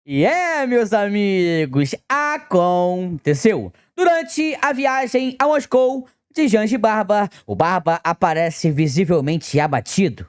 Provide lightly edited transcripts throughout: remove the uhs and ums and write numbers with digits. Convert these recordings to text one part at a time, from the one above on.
Meus amigos, aconteceu. Durante a viagem a Moscou de Janji Barba, o Barba aparece visivelmente abatido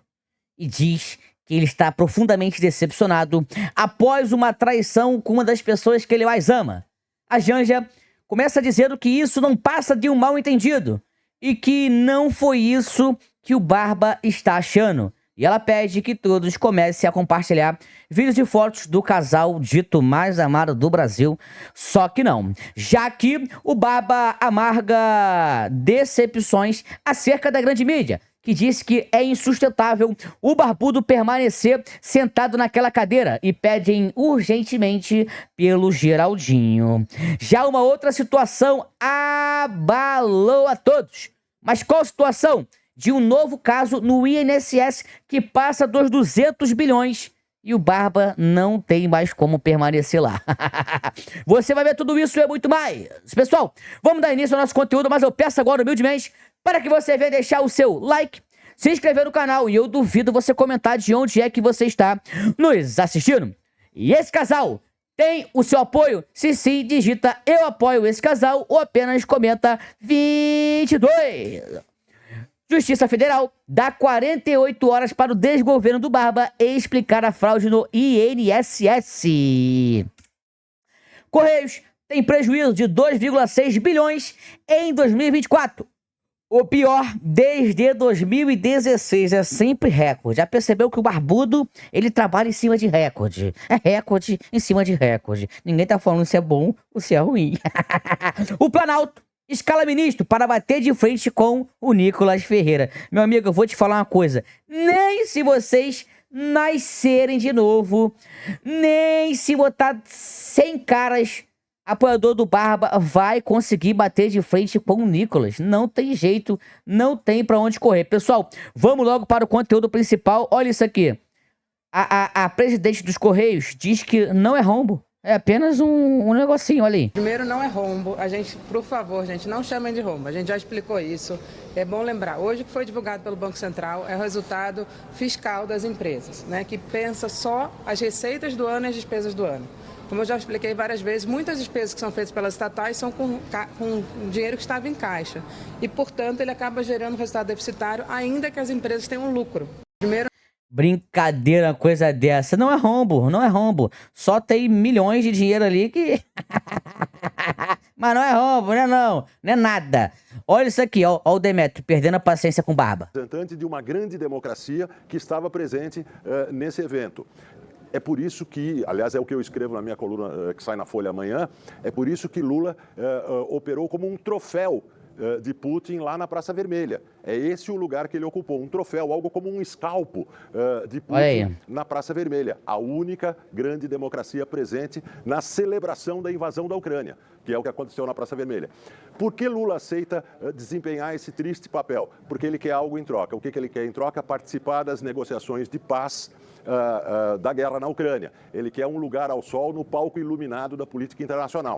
e diz que ele está profundamente decepcionado após uma traição com uma das pessoas que ele mais ama. A Janja começa dizendo que isso não passa de um mal-entendido e que não foi isso que o Barba está achando. E ela pede que todos comecem a compartilhar vídeos e fotos do casal dito mais amado do Brasil. Só que não, já que o Barba amarga decepções acerca da grande mídia, que diz que é insustentável o barbudo permanecer sentado naquela cadeira e pedem urgentemente pelo Geraldinho. Já uma outra situação abalou a todos. Mas qual situação? De um novo caso no INSS que passa dos 200 bilhões e o Barba não tem mais como permanecer lá. Você vai ver tudo isso e muito mais. Pessoal, vamos dar início ao nosso conteúdo, mas eu peço agora humildemente para que você venha deixar o seu like, se inscrever no canal e eu duvido você comentar de onde é que você está nos assistindo. E esse casal tem o seu apoio? Se sim, digita eu apoio esse casal ou apenas comenta 22. Justiça Federal dá 48 horas para o desgoverno do Barba explicar a fraude no INSS. Correios tem prejuízo de 2,6 bilhões em 2024. O pior desde 2016, é sempre recorde. Já percebeu que o barbudo, ele trabalha em cima de recorde. É recorde em cima de recorde. Ninguém tá falando se é bom ou se é ruim. O Planalto escala ministro para bater de frente com o Nicolas Ferreira. Meu amigo, eu vou te falar uma coisa. Nem se vocês nascerem de novo, nem se botar 100 caras, apoiador do Barba vai conseguir bater de frente com o Nicolas. Não tem jeito, não tem pra onde correr. Pessoal, vamos logo para o conteúdo principal. Olha isso aqui. A presidente dos Correios diz que não é rombo. É apenas um negocinho, olha aí. Primeiro, não é rombo. A gente, por favor, gente, não chamem de rombo. A gente já explicou isso. É bom lembrar. Hoje, o que foi divulgado pelo Banco Central é o resultado fiscal das empresas, né? Que pensa só as receitas do ano e as despesas do ano. Como eu já expliquei várias vezes, muitas despesas que são feitas pelas estatais são com dinheiro que estava em caixa. E, portanto, ele acaba gerando um resultado deficitário, ainda que as empresas tenham lucro. Primeiro... Brincadeira, uma coisa dessa. Não é rombo, não é rombo. Só tem milhões de dinheiro ali que... Mas não é rombo, não é não. Não é nada. Olha isso aqui, ó o Demetrio perdendo a paciência com Barba. Representante de uma grande democracia que estava presente nesse evento. É por isso que, aliás, é o que eu escrevo na minha coluna que sai na Folha amanhã, é por isso que Lula operou como um troféu de Putin lá na Praça Vermelha. É esse o lugar que ele ocupou, um troféu, algo como um escalpo de Putin na Praça Vermelha. A única grande democracia presente na celebração da invasão da Ucrânia, que é o que aconteceu na Praça Vermelha. Por que Lula aceita desempenhar esse triste papel? Porque ele quer algo em troca. O que ele quer em troca? Participar das negociações de paz da guerra na Ucrânia. Ele quer um lugar ao sol no palco iluminado da política internacional.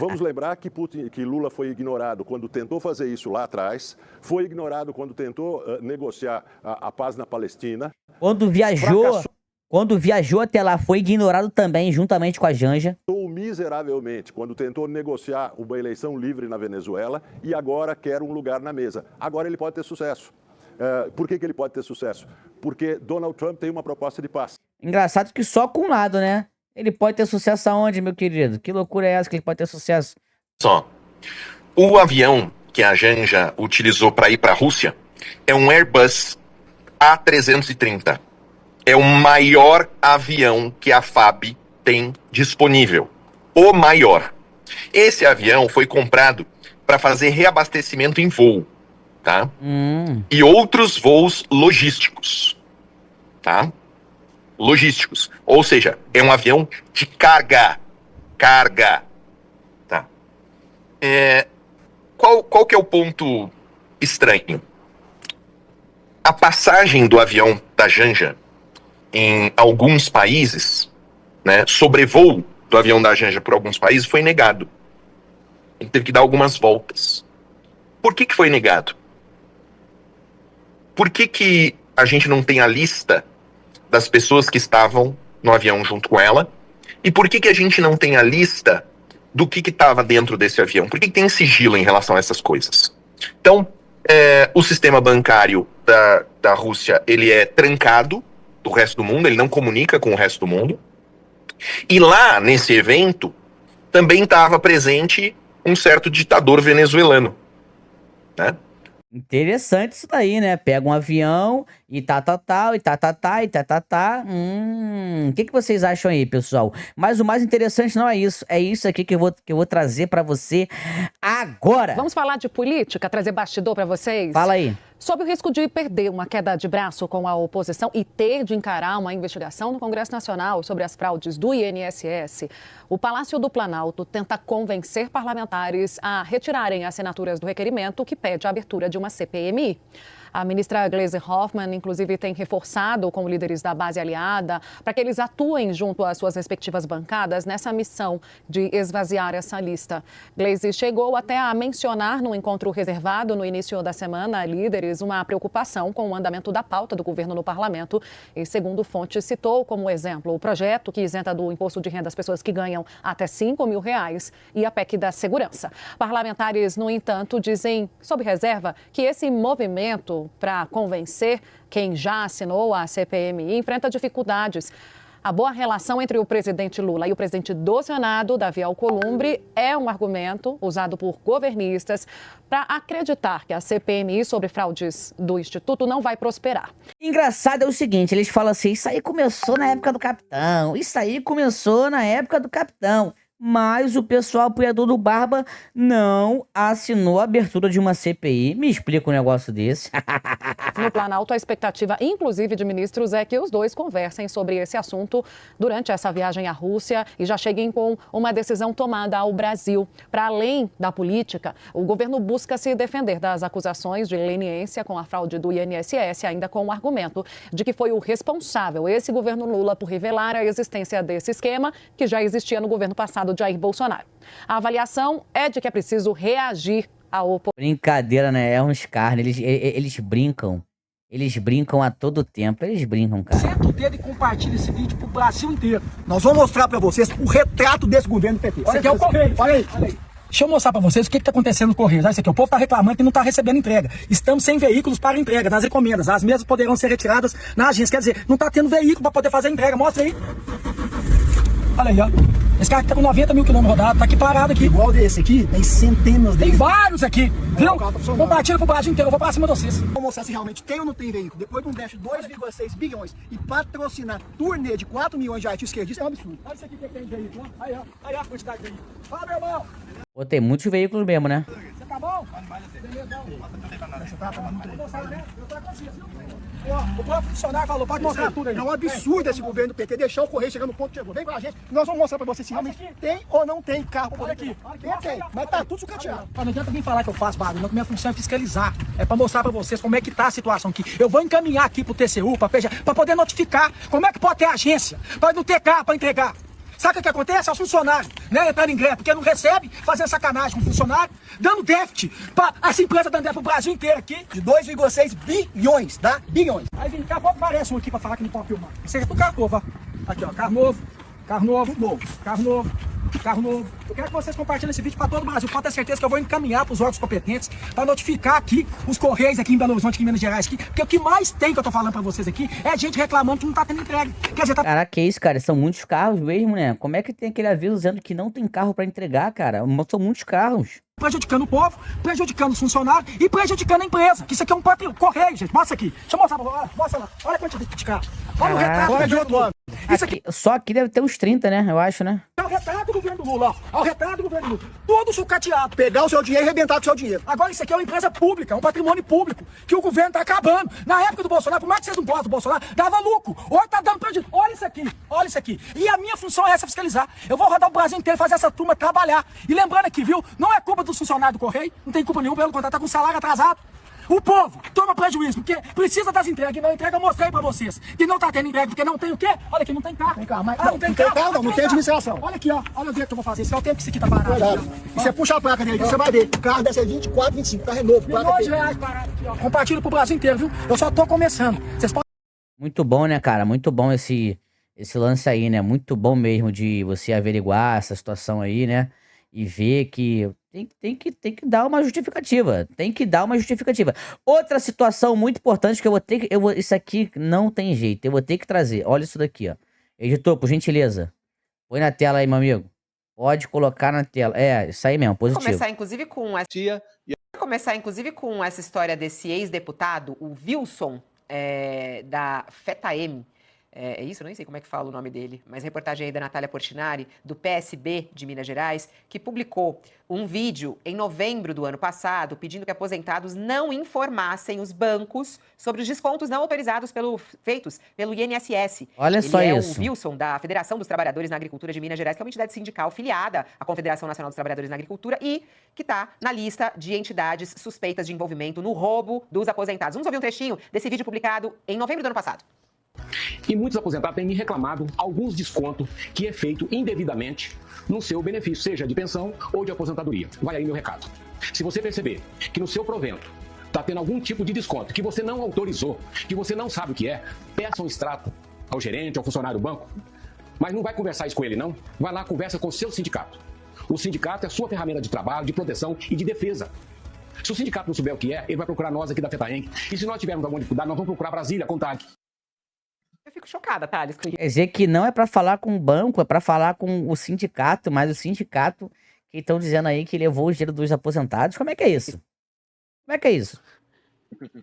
Vamos lembrar que Lula foi ignorado quando tentou fazer isso lá atrás, foi ignorado quando tentou negociar a paz na Palestina. Quando viajou até lá, foi ignorado também, juntamente com a Janja. Miseravelmente, quando tentou negociar uma eleição livre na Venezuela e agora quer um lugar na mesa. Agora ele pode ter sucesso. Por que ele pode ter sucesso? Porque Donald Trump tem uma proposta de paz. Engraçado que só com um lado, né? Ele pode ter sucesso aonde, meu querido? Que loucura é essa que ele pode ter sucesso? Só. O avião que a Janja utilizou para ir para a Rússia é um Airbus A330. É o maior avião que a FAB tem disponível. O maior. Esse avião foi comprado para fazer reabastecimento em voo. Tá? E outros voos logísticos, tá? Logísticos, ou seja, é um avião de carga, tá? Qual que é o ponto estranho? A passagem do avião da Janja em alguns países, né, sobrevoo do avião da Janja por alguns países foi negado. Ele teve que dar algumas voltas. Por que foi negado? Por que a gente não tem a lista das pessoas que estavam no avião junto com ela E por que a gente não tem a lista do que estava dentro desse avião? Por que tem sigilo em relação a essas coisas? Então, o sistema bancário da Rússia, ele é trancado do resto do mundo, ele não comunica com o resto do mundo. E lá, nesse evento, também estava presente um certo ditador venezuelano, né? Interessante isso daí, né? Pega um avião e tal, e tá. O que vocês acham aí, pessoal? Mas o mais interessante não é isso. É isso aqui que eu vou trazer pra você agora. Vamos falar de política, trazer bastidor pra vocês? Fala aí. Sob o risco de perder uma queda de braço com a oposição e ter de encarar uma investigação no Congresso Nacional sobre as fraudes do INSS, o Palácio do Planalto tenta convencer parlamentares a retirarem assinaturas do requerimento que pede a abertura de uma CPMI. A ministra Gleisi Hoffmann, inclusive, tem reforçado com líderes da base aliada para que eles atuem junto às suas respectivas bancadas nessa missão de esvaziar essa lista. Gleisi chegou até a mencionar no encontro reservado no início da semana a líderes uma preocupação com o andamento da pauta do governo no parlamento e, segundo fontes, citou como exemplo o projeto que isenta do imposto de renda as pessoas que ganham até R$5 mil e a PEC da segurança. Parlamentares, no entanto, dizem, sob reserva, que esse movimento para convencer quem já assinou a CPMI enfrenta dificuldades. A boa relação entre o presidente Lula e o presidente do Senado, Davi Alcolumbre, é um argumento usado por governistas para acreditar que a CPMI sobre fraudes do Instituto não vai prosperar. Engraçado é o seguinte, eles falam assim, isso aí começou na época do capitão, isso aí começou na época do capitão. Mas o pessoal apoiador do Barba não assinou a abertura de uma CPI. Me explica um negócio desse. No Planalto, a expectativa, inclusive de ministros, é que os dois conversem sobre esse assunto durante essa viagem à Rússia e já cheguem com uma decisão tomada ao Brasil. Para além da política, o governo busca se defender das acusações de leniência com a fraude do INSS, ainda com o argumento de que foi o responsável, esse governo Lula, por revelar a existência desse esquema que já existia no governo passado de Jair Bolsonaro. A avaliação é de que é preciso reagir à oposição. Brincadeira, né? É uns carnes. Eles brincam. Eles brincam a todo tempo. Eles brincam, cara. Senta o dedo e compartilha esse vídeo pro Brasil inteiro. Nós vamos mostrar pra vocês o retrato desse governo PT. Olha aqui é o Correio. Olha aí, olha aí. Deixa eu mostrar pra vocês o que tá acontecendo no Correio. Olha isso aqui, o povo tá reclamando que não tá recebendo entrega. Estamos sem veículos para entrega nas encomendas. As mesas poderão ser retiradas na agência. Quer dizer, não tá tendo veículo pra poder fazer a entrega. Mostra aí. Olha aí, ó. Esse carro tá com 90 mil quilômetros rodados, tá aqui parado aqui. Igual desse aqui, tem centenas deles. Tem vários aqui, viu? Compartilha pro Brasil inteiro, eu vou pra cima de vocês. Vou mostrar se realmente tem ou não tem veículo. Depois de um déficit de 2,6 bilhões e patrocinar turnê de 4 milhões de artistas esquerdistas, é um absurdo. Olha isso aqui que tem de veículo, ó. Aí, ó. Aí, ó, a quantidade de veículo. Fala, meu irmão. Pô, tem muitos veículos mesmo, né? Você tá bom? Beleza, você tá muito bom. Eu tô com vocês, viu? O próprio funcionário falou, pode mostrar tudo aí. É um absurdo esse governo do PT deixar o Correio chegar no ponto que chegou. Vem com a gente, nós vamos mostrar pra você se realmente tem ou não tem carro pra poder. Olha aqui. Tem, mas tá tudo sucateado. Não adianta vir falar que eu faço barulho, não, que minha função é fiscalizar. É pra mostrar pra vocês como é que tá a situação aqui. Eu vou encaminhar aqui pro TCU, pra poder notificar como é que pode ter agência, pra não ter carro pra entregar. Sabe o que acontece? É os funcionários, né, entrando em greve, porque não recebe, fazendo sacanagem com o funcionário, dando déficit pra essa empresa dando déficit pro Brasil inteiro aqui, de 2,6 bilhões, tá? Bilhões. Aí vem cá, pode aparece um aqui pra falar que não pode filmar. Isso aqui é pro carro novo, ó. Aqui, ó, carro novo, carro novo, carro novo. Carro novo. Eu quero que vocês compartilhem esse vídeo para todo o Brasil. Pode ter certeza que eu vou encaminhar para os órgãos competentes para notificar aqui os Correios aqui em Belo Horizonte, aqui em Minas Gerais. Aqui, porque o que mais tem que eu tô falando para vocês aqui é gente reclamando que não tá tendo entrega. Quer dizer, tá... Caraca, que isso, cara? São muitos carros mesmo, né? Como é que tem aquele aviso dizendo que não tem carro para entregar, cara? São muitos carros. Prejudicando o povo, prejudicando os funcionários e prejudicando a empresa. Que isso aqui é um Correio, gente. Mostra aqui. Deixa eu mostrar pra vocês. Mostra lá. Olha a quantidade de carro. Olha o retrato. Olha de outro ano. Isso aqui. Só aqui deve ter uns 30, né? Eu acho, né? É o retrato do governo Lula, ó. É o retrato do governo Lula. Todo sucateado. Pegar o seu dinheiro e arrebentar com o seu dinheiro. Agora isso aqui é uma empresa pública, um patrimônio público, que o governo tá acabando. Na época do Bolsonaro, por mais que vocês não gostem do Bolsonaro, dava lucro. Hoje tá dando prejuízo. Olha isso aqui, olha isso aqui. E a minha função é essa, fiscalizar. Eu vou rodar o Brasil inteiro, fazer essa turma trabalhar. E lembrando aqui, viu? Não é culpa dos funcionários do Correio, não tem culpa nenhuma, pelo contrário, tá com salário atrasado. O povo toma prejuízo, porque precisa das entregas. E na entrega eu mostrei pra vocês que não tá tendo entrega, porque não tem o quê? Olha aqui, não tem carro. Tem carro, mas não tem carro, não tem administração. Olha aqui, ó. Olha o jeito que eu vou fazer. Esse é o tempo que isso aqui tá parado. E você puxa a placa dele, você vai ver. O carro deve ser 24, 25, o carro é novo. R$1 parado aqui, ó. Compartilha pro Brasil inteiro, viu? Eu só tô começando. Vocês podem... Muito bom, né, cara? Muito bom esse lance aí, né? Muito bom mesmo de você averiguar essa situação aí, né? E ver que tem que dar uma justificativa. Tem que dar uma justificativa. Outra situação muito importante que eu vou ter que. Isso aqui não tem jeito. Eu vou ter que trazer. Olha isso daqui, ó. Editor, por gentileza. Põe na tela aí, meu amigo. Pode colocar na tela. É, isso aí mesmo, positivo. Começar, inclusive, com essa história desse ex-deputado, o Wilson, da FETAM. É isso? Eu nem sei como é que fala o nome dele, mas reportagem aí da Natália Portinari, do PSB de Minas Gerais, que publicou um vídeo em novembro do ano passado pedindo que aposentados não informassem os bancos sobre os descontos não autorizados feitos pelo INSS. Olha só Ele é isso. o Wilson, da Federação dos Trabalhadores na Agricultura de Minas Gerais, que é uma entidade sindical filiada à Confederação Nacional dos Trabalhadores na Agricultura e que está na lista de entidades suspeitas de envolvimento no roubo dos aposentados. Vamos ouvir um trechinho desse vídeo publicado em novembro do ano passado. E muitos aposentados têm me reclamado alguns descontos que é feito indevidamente no seu benefício, seja de pensão ou de aposentadoria. Vai aí meu recado. Se você perceber que no seu provento está tendo algum tipo de desconto que você não autorizou, que você não sabe o que é, peça um extrato ao gerente, ao funcionário do banco, mas não vai conversar isso com ele não. Vai lá, conversa com o seu sindicato. O sindicato é a sua ferramenta de trabalho, de proteção e de defesa. Se o sindicato não souber o que é, ele vai procurar nós aqui da FETAENC. E se nós tivermos alguma dificuldade, nós vamos procurar Brasília, CONTAG. Eu fico chocada, Thales, com isso. Quer dizer que não é pra falar com o banco, é pra falar com o sindicato, mas o sindicato que estão dizendo aí que levou o dinheiro dos aposentados. Como é que é isso? Como é que é isso?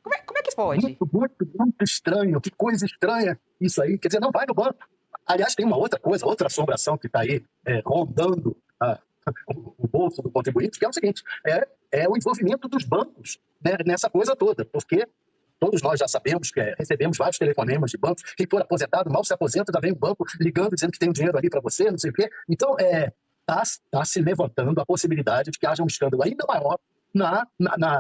Como é que pode? Muito estranho, que coisa estranha isso aí. Quer dizer, não vai no banco. Aliás, tem uma outra coisa, outra assombração que está aí rondando o bolso do contribuinte, que é o seguinte, é o envolvimento dos bancos, né, nessa coisa toda, porque todos nós já sabemos que recebemos vários telefonemas de bancos, quem for aposentado mal se aposenta, já vem o banco ligando, dizendo que tem um dinheiro ali para você, não sei o quê. Então, tá se levantando a possibilidade de que haja um escândalo ainda maior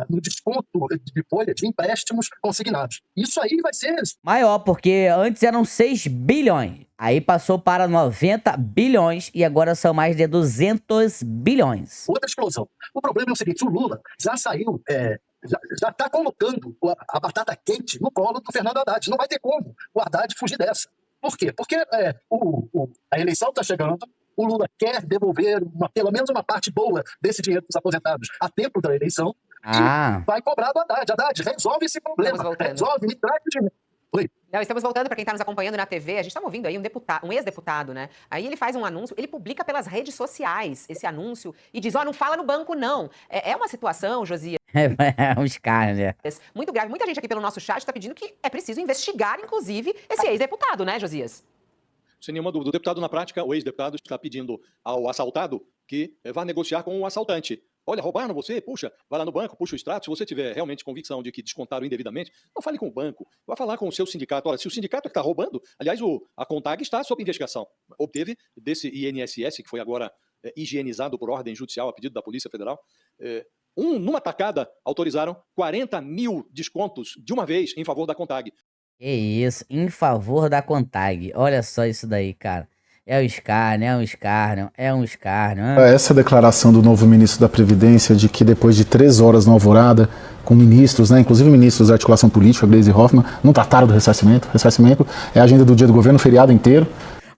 no desconto de folha de empréstimos consignados. Isso aí vai ser... Maior, porque antes eram 6 bilhões. Aí passou para 90 bilhões e agora são mais de 200 bilhões. Outra explosão. O problema é o seguinte, o Lula já saiu... Já está colocando a batata quente no colo do Fernando Haddad. Não vai ter como o Haddad fugir dessa. Por quê? Porque a eleição está chegando, o Lula quer devolver pelo menos uma parte boa desse dinheiro dos aposentados a tempo da eleição e vai cobrar do Haddad. Haddad, resolve esse problema. Resolve, me traz o dinheiro. Oi. Não, estamos voltando para quem está nos acompanhando na TV. A gente está ouvindo aí um ex-deputado, né? Aí ele faz um anúncio, ele publica pelas redes sociais esse anúncio e diz, não fala no banco, não. É uma situação, Josias, É um escárnio, né? muito grave. Muita gente aqui pelo nosso chat está pedindo que é preciso investigar, inclusive, esse ex-deputado, né, Josias? Sem nenhuma dúvida. O deputado, na prática, o ex-deputado, está pedindo ao assaltado que vá negociar com o assaltante. Olha, roubaram você? Puxa, vai lá no banco, puxa o extrato. Se você tiver realmente convicção de que descontaram indevidamente, não fale com o banco. Vá falar com o seu sindicato. Olha, se o sindicato está roubando, aliás, a CONTAG está sob investigação. Obteve desse INSS, que foi agora higienizado por ordem judicial a pedido da Polícia Federal, numa tacada, autorizaram 40 mil descontos de uma vez em favor da CONTAG. Que isso, em favor da CONTAG. Olha só isso daí, cara. É um escárnio, é um escárnio, é um escárnio. Essa declaração do novo ministro da Previdência de que depois de 3 horas na alvorada, com ministros, né, inclusive ministros da articulação política, Gleisi Hoffmann, não trataram do ressarcimento. Ressarcimento é a agenda do dia do governo, feriado inteiro.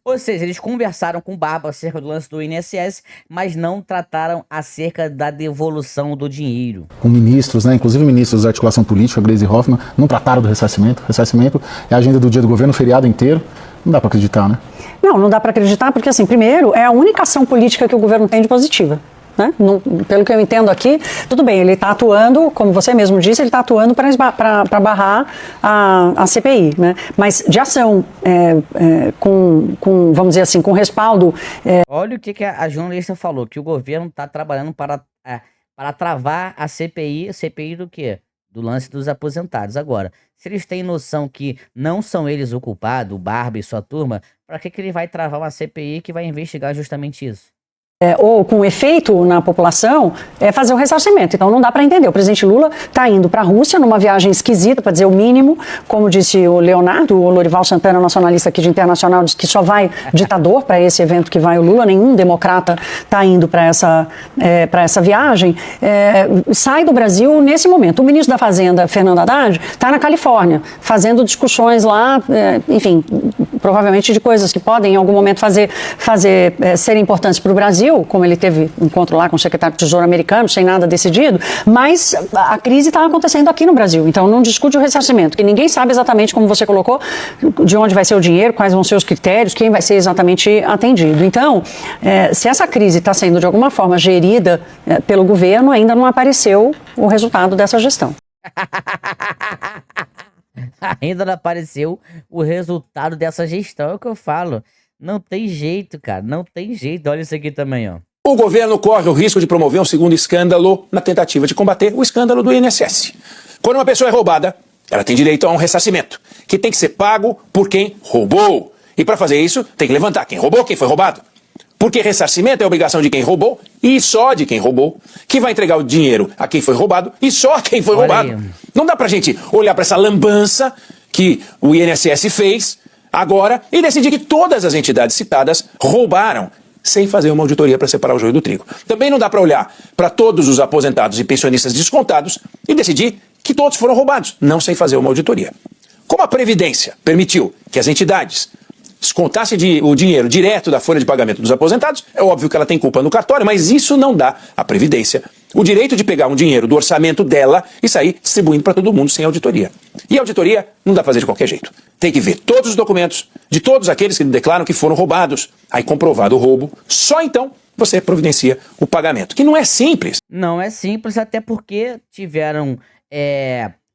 Ou seja, eles conversaram com o Barba acerca do lance do INSS, mas não trataram acerca da devolução do dinheiro. Com ministros, né, inclusive ministros da articulação política, Gleisi Hoffmann, não trataram do ressarcimento. Ressarcimento é a agenda do dia do governo, feriado inteiro. Não dá para acreditar, né? Não dá para acreditar porque, assim, primeiro, é a única ação política que o governo tem de positiva. Né? Pelo que eu entendo aqui, tudo bem, ele está atuando, como você mesmo disse, ele está atuando para barrar a CPI, né? Mas de ação, vamos dizer assim, com respaldo... Olha o que a jornalista falou, que o governo está trabalhando para travar a CPI do quê? Do lance dos aposentados. Agora, se eles têm noção que não são eles o culpado, o Barba e sua turma, para que ele vai travar uma CPI que vai investigar justamente isso? ou com efeito na população, fazer o ressarcimento. Então não dá para entender. O presidente Lula está indo para a Rússia numa viagem esquisita, para dizer o mínimo, como disse o Leonardo, o Lorival Santana, nosso analista aqui de internacional, disse que só vai ditador para esse evento que vai o Lula, nenhum democrata está indo para essa viagem. Sai do Brasil nesse momento. O ministro da Fazenda, Fernando Haddad, está na Califórnia, fazendo discussões lá, enfim, provavelmente de coisas que podem em algum momento serem importantes para o Brasil, como ele teve encontro lá com o secretário do Tesouro americano, sem nada decidido, mas a crise está acontecendo aqui no Brasil, então não discute o ressarcimento, que ninguém sabe exatamente, como você colocou, de onde vai ser o dinheiro, quais vão ser os critérios, quem vai ser exatamente atendido. Então, se essa crise está sendo de alguma forma gerida pelo governo, ainda não apareceu o resultado dessa gestão. Ainda não apareceu o resultado dessa gestão, é o que eu falo. Não tem jeito, cara, não tem jeito. Olha isso aqui também, ó. O governo corre o risco de promover um segundo escândalo na tentativa de combater o escândalo do INSS. Quando uma pessoa é roubada, ela tem direito a um ressarcimento, que tem que ser pago por quem roubou. E para fazer isso, tem que levantar quem roubou, quem foi roubado. Porque ressarcimento é obrigação de quem roubou e só de quem roubou, que vai entregar o dinheiro a quem foi roubado e só a quem foi roubado. Aí. Não dá pra gente olhar para essa lambança que o INSS fez agora e decidir que todas as entidades citadas roubaram, sem fazer uma auditoria para separar o joio do trigo. Também não dá para olhar para todos os aposentados e pensionistas descontados e decidir que todos foram roubados, não sem fazer uma auditoria. Como a Previdência permitiu que as entidades descontassem o dinheiro direto da folha de pagamento dos aposentados, é óbvio que ela tem culpa no cartório, mas isso não dá à Previdência o direito de pegar um dinheiro do orçamento dela e sair distribuindo para todo mundo sem auditoria. E auditoria não dá para fazer de qualquer jeito. Tem que ver todos os documentos de todos aqueles que declaram que foram roubados. Aí, comprovado o roubo, só então você providencia o pagamento, que não é simples. Não é simples, até porque tiveram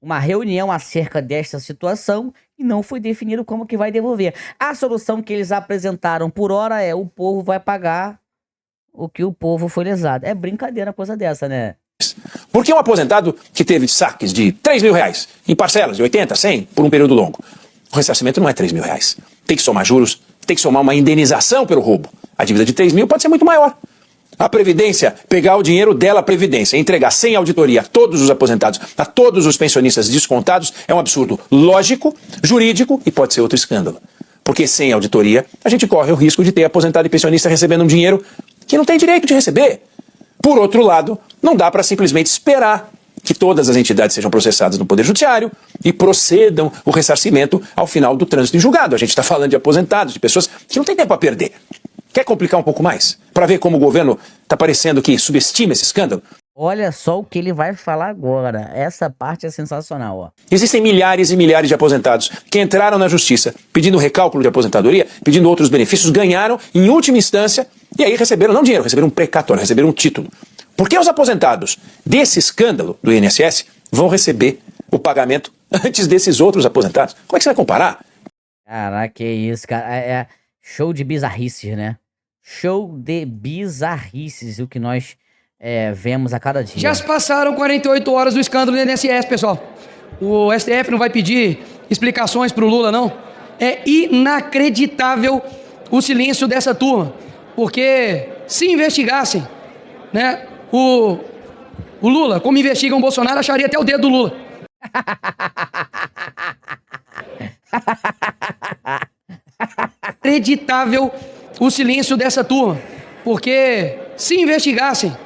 uma reunião acerca desta situação e não foi definido como que vai devolver. A solução que eles apresentaram por hora é: o povo vai pagar o que o povo foi lesado. É brincadeira uma coisa dessa, né? Porque um aposentado que teve saques de R$3.000 em parcelas de 80, 100 por um período longo, o ressarcimento não é R$3.000. Tem que somar juros, tem que somar uma indenização pelo roubo. A dívida de 3 mil pode ser muito maior. A Previdência pegar o dinheiro dela, a Previdência, e entregar sem auditoria a todos os aposentados, a todos os pensionistas descontados, é um absurdo lógico, jurídico e pode ser outro escândalo. Porque sem auditoria, a gente corre o risco de ter aposentado e pensionista recebendo um dinheiro que não tem direito de receber. Por outro lado, não dá para simplesmente esperar que todas as entidades sejam processadas no Poder Judiciário e procedam o ressarcimento ao final do trânsito em julgado. A gente está falando de aposentados, de pessoas que não têm tempo a perder. Quer complicar um pouco mais? Para ver como o governo está parecendo que subestima esse escândalo? Olha só o que ele vai falar agora. Essa parte é sensacional, ó. Existem milhares e milhares de aposentados que entraram na justiça pedindo recálculo de aposentadoria, pedindo outros benefícios, ganharam em última instância e aí receberam não dinheiro, receberam um precatório, receberam um título. Por que os aposentados desse escândalo do INSS vão receber o pagamento antes desses outros aposentados? Como é que você vai comparar? Caraca, que isso, cara. É show de bizarrices, né? Show de bizarrices, o que nós vemos a cada dia. Já se passaram 48 horas do escândalo do INSS, pessoal. O STF não vai pedir explicações para o Lula, não. É inacreditável o silêncio dessa turma. Porque se investigassem, né, o Lula, como investigam o Bolsonaro, acharia até o dedo do Lula. Inacreditável o silêncio dessa turma. Porque se investigassem,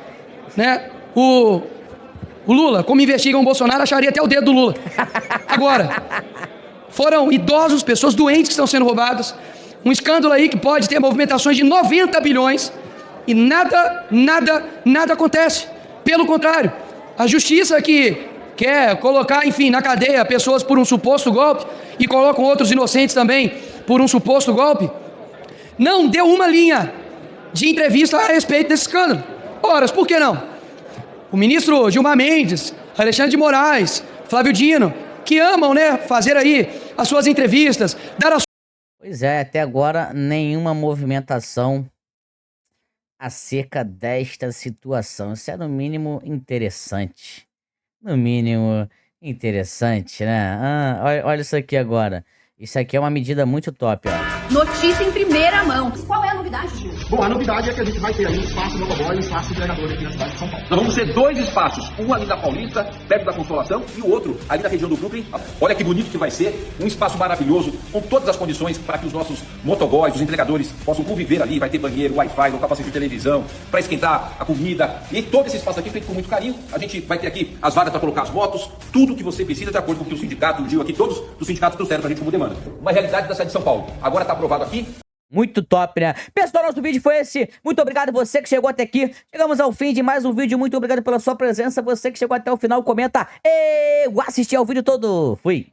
né, o Lula, como investigam o Bolsonaro, acharia até o dedo do Lula. Agora, foram idosos, pessoas doentes que estão sendo roubadas. Um escândalo aí que pode ter movimentações de 90 bilhões e nada acontece. Pelo contrário, a justiça que quer colocar, enfim, na cadeia pessoas por um suposto golpe e colocam outros inocentes também por um suposto golpe, não deu uma linha de entrevista a respeito desse escândalo. Ora, por que não? O ministro Gilmar Mendes, Alexandre de Moraes, Flávio Dino, que amam, né, fazer aí as suas entrevistas, dar as... Pois é, até agora nenhuma movimentação acerca desta situação. Isso é no mínimo interessante. No mínimo interessante, né? Olha isso aqui agora. Isso aqui é uma medida muito top, ó. Notícia em primeira mão. Qual é a novidade, Gil? Bom, a novidade é que a gente vai ter aí um espaço motoboy e um espaço entregador aqui na cidade de São Paulo. Nós vamos ter 2 espaços, um ali da Paulista, perto da Consolação, e o outro ali na região do Brooklyn. Olha que bonito que vai ser, um espaço maravilhoso, com todas as condições para que os nossos motoboys, os entregadores, possam conviver ali. Vai ter banheiro, Wi-Fi, local para assistir televisão, para esquentar a comida. E todo esse espaço aqui feito com muito carinho. A gente vai ter aqui as vagas para colocar as motos, tudo que você precisa de acordo com o que o sindicato, o Gil aqui, todos os sindicatos trouxeram para a gente como demanda. Uma realidade da cidade de São Paulo. Agora está aprovado aqui. Muito top, né? Pessoal, nosso vídeo foi esse. Muito obrigado você que chegou até aqui. Chegamos ao fim de mais um vídeo. Muito obrigado pela sua presença. Você que chegou até o final, comenta. Eu assisti ao vídeo todo. Fui.